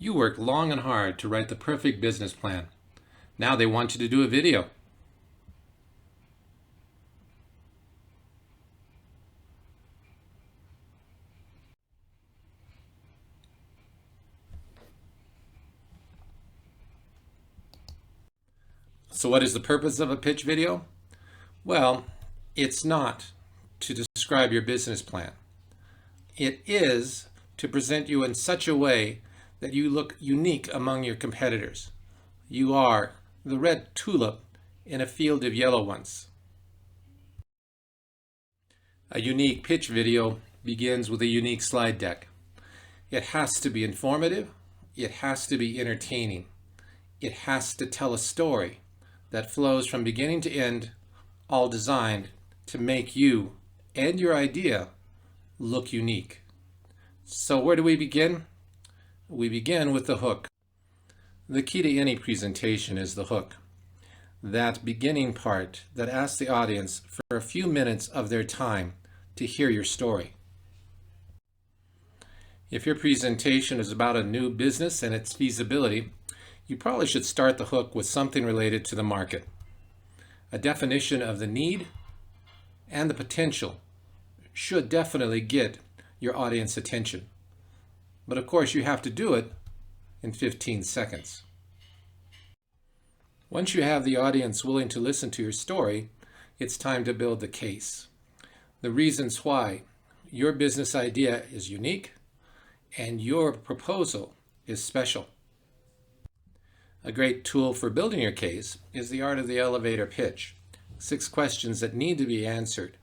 You worked long and hard to write the perfect business plan. Now they want you to do a video. So what is the purpose of a pitch video? Well, it's not to describe your business plan. It is to present you in such a way that you look unique among your competitors. You are the red tulip in a field of yellow ones. A unique pitch video begins with a unique slide deck. It has to be informative. It has to be entertaining. It has to tell a story that flows from beginning to end, all designed to make you and your idea look unique. So where do we begin? We begin with the hook. The key to any presentation is the hook. That beginning part that asks the audience for a few minutes of their time to hear your story. If your presentation is about a new business and its feasibility, you probably should start the hook with something related to the market. A definition of the need and the potential should definitely get your audience attention. But of course, you have to do it in 15 seconds. Once you have the audience willing to listen to your story, it's time to build the case. The reasons why your business idea is unique and your proposal is special. A great tool for building your case is the art of the elevator pitch. 6 questions that need to be answered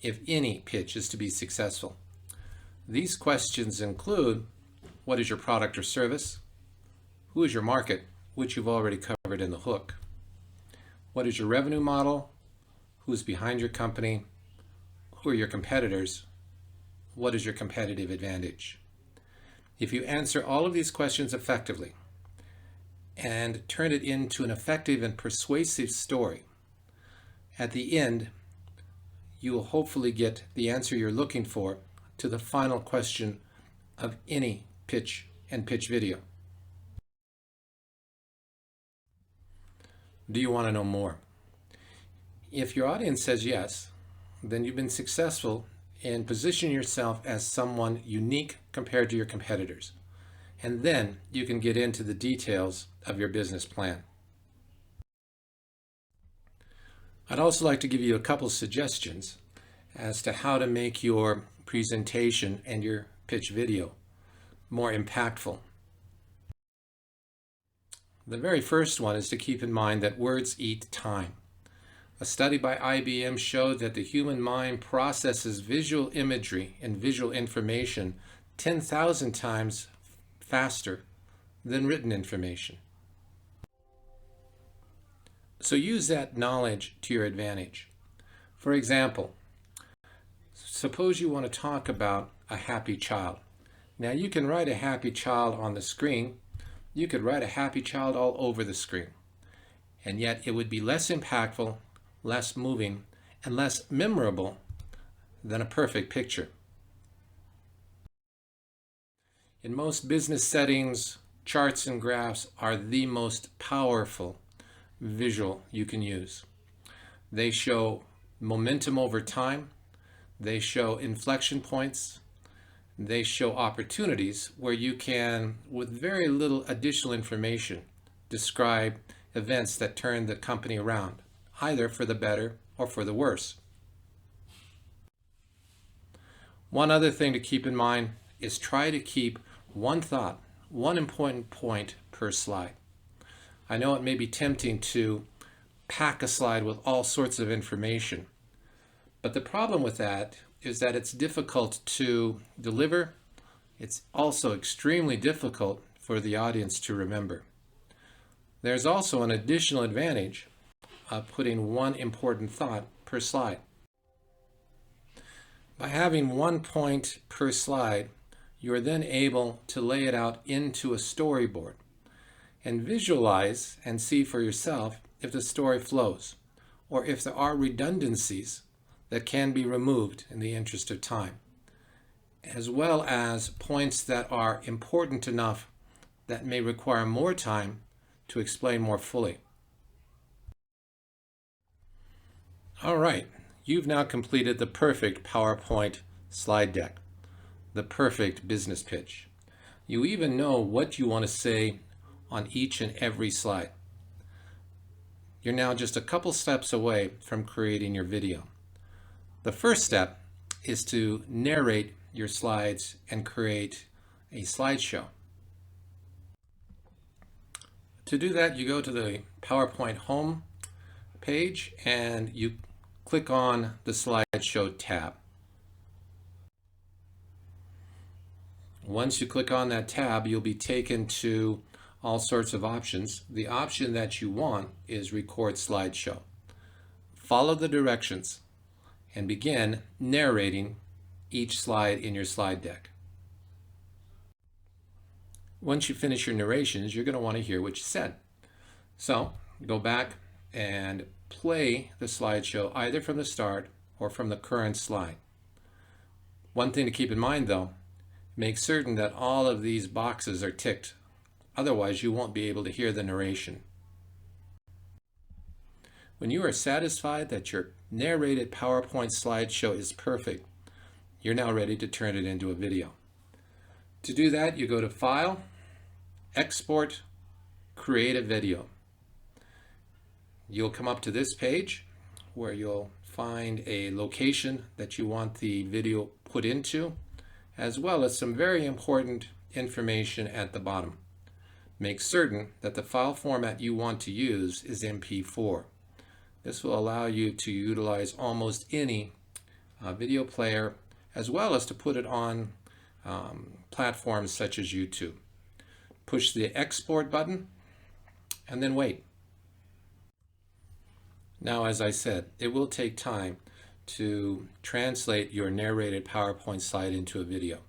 if any pitch is to be successful. These questions include: what is your product or service? Who is your market, which you've already covered in the hook? What is your revenue model? Who's behind your company? Who are your competitors? What is your competitive advantage? If you answer all of these questions effectively and turn it into an effective and persuasive story, at the end, you will hopefully get the answer you're looking for to the final question of any pitch and pitch video. Do you want to know more? If your audience says yes, then you've been successful in positioning yourself as someone unique compared to your competitors. And then you can get into the details of your business plan. I'd also like to give you a couple suggestions as to how to make your presentation and your pitch video more impactful. The very first one is to keep in mind that words eat time. A study by IBM showed that the human mind processes visual imagery and visual information 10,000 times faster than written information. So use that knowledge to your advantage. For example, suppose you want to talk about a happy child. Now you can write a happy child on the screen. You could write a happy child all over the screen. And yet it would be less impactful, less moving, and less memorable than a perfect picture. In most business settings, charts and graphs are the most powerful visual you can use. They show momentum over time. They show inflection points. They show opportunities where you can, with very little additional information, describe events that turn the company around, either for the better or for the worse. One other thing to keep in mind is try to keep one thought, one important point per slide. I know it may be tempting to pack a slide with all sorts of information, but the problem with that is that it's difficult to deliver. It's also extremely difficult for the audience to remember. There's also an additional advantage of putting one important thought per slide. By having one point per slide, you're then able to lay it out into a storyboard and visualize and see for yourself if the story flows or if there are redundancies that can be removed in the interest of time, as well as points that are important enough that may require more time to explain more fully. All right, you've now completed the perfect PowerPoint slide deck, the perfect business pitch. You even know what you want to say on each and every slide. You're now just a couple steps away from creating your video. The first step is to narrate your slides and create a slideshow. To do that, you go to the PowerPoint home page and you click on the slideshow tab. Once you click on that tab, you'll be taken to all sorts of options. The option that you want is record slideshow. Follow the directions and begin narrating each slide in your slide deck. Once you finish your narrations, you're going to want to hear what you said. So go back and play the slideshow either from the start or from the current slide. One thing to keep in mind though, make certain that all of these boxes are ticked. Otherwise, you won't be able to hear the narration. When you are satisfied that your narrated PowerPoint slideshow is perfect, you're now ready to turn it into a video. To do that, you go to File, Export, Create a Video. You'll come up to this page where you'll find a location that you want the video put into, as well as some very important information at the bottom. Make certain that the file format you want to use is MP4. This will allow you to utilize almost any video player, as well as to put it on platforms such as YouTube. Push the export button and then wait. Now, as I said, it will take time to translate your narrated PowerPoint slide into a video.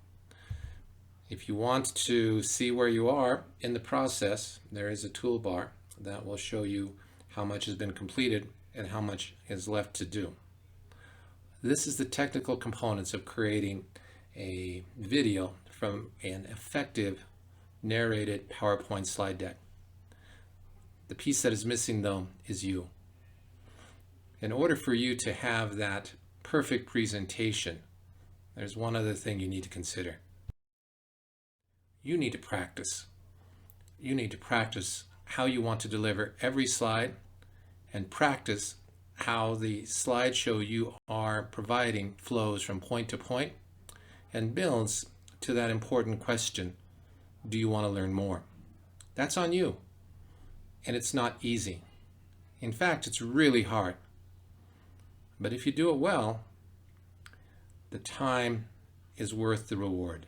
If you want to see where you are in the process, there is a toolbar that will show you how much has been completed and how much is left to do. This is the technical components of creating a video from an effective narrated PowerPoint slide deck. The piece that is missing though is you. In order for you to have that perfect presentation, there's one other thing you need to consider. You need to practice. You need to practice how you want to deliver every slide and practice how the slideshow you are providing flows from point to point and builds to that important question, do you want to learn more? That's on you. And it's not easy. In fact, it's really hard. But if you do it well, the time is worth the reward.